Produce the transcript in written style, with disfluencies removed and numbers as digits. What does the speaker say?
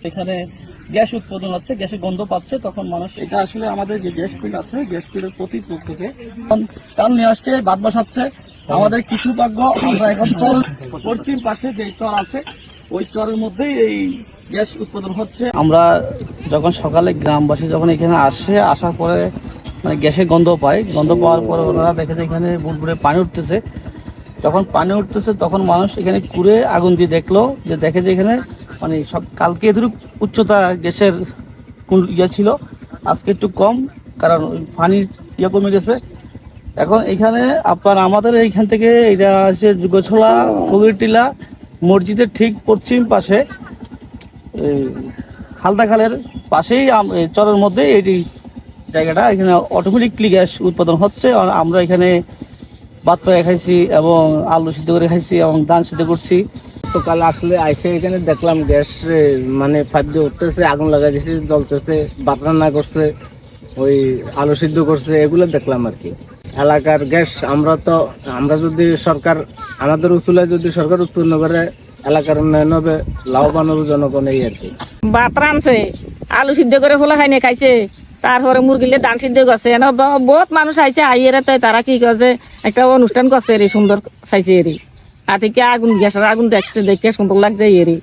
এখানে গ্যাস উৎপাদন হচ্ছে, গ্যাসের গন্ধ পাচ্ছে, তখন মানুষ এটা আসলে আমাদের যে গ্যাস ফিল্ড আছে, গ্যাস ফিল্ডের প্রতিপক্ষ থেকে চাল নিয়ে আসছে, বাদ বসাচ্ছে। আমাদের কিছু ভাগ্য আমরা এখন চর পশ্চিম পাশে যে চর আছে ওই চরের মধ্যেই এই গ্যাস উৎপাদন হচ্ছে। আমরা যখন সকালে গ্রামবাসী যখন এখানে আসার পরে মানে গ্যাসের গন্ধ পায়, গন্ধ পাওয়ার পরে ওনারা দেখে যে এখানে বুড়বুড়ে পানি উঠতেছে। যখন পানি উঠতেছে তখন মানুষ এখানে কুড়ে আগুন দিয়ে দেখলো, যে দেখে যে এখানে মানে সব কালকে এতটুকু উচ্চতা গ্যাসের ইয়ে ছিল, আজকে একটু কম, কারণ পানির ইয়ে কমে গেছে। এখন এখানে আপনার আমাদের এইখান থেকে এটা আছে যুগছলা ফকিরটিলা মসজিদের ঠিক পশ্চিম পাশে হালদা খালের পাশেই চরের মধ্যে এই জায়গাটা, এখানে অটোমেটিকলি গ্যাস উৎপাদন হচ্ছে। আমরা এখানে ভাত করে খাইছি এবং আলু সিদ্ধ করে খাইছি এবং ধান সিদ্ধ করছি। তো কাল আসলে আইসে এখানে দেখলাম গ্যাস মানে ফাইভ দিয়ে উঠতেছে, আগুন লাগাই দিয়েছে, জ্বলতেছে, ভাত রান্না করছে, ওই আলু সিদ্ধ করছে, এগুলো দেখলাম আর কি। এলাকার গ্যাস আমরা যদি সরকার আমাদের উসুলে যদি সরকার উৎপন্ন করে এলাকার উন্নয়ন হবে, লাভবান হবে জনগণ, এই আর কি। ভাত রানছে, আলু সিদ্ধ করে খোলা খাইনে খাইছে, তারপরে মুরগিলে ধান সিদ্ধ করছে। বহুত মানুষ আইছে, আইয়েরা তারা কি করছে একটা অনুষ্ঠান করছে, সুন্দর চাইছে এরি আর থেকে আগুন গ্যাসের আগুন দেখছে, দেখে সুন্দর লাগছে এরি।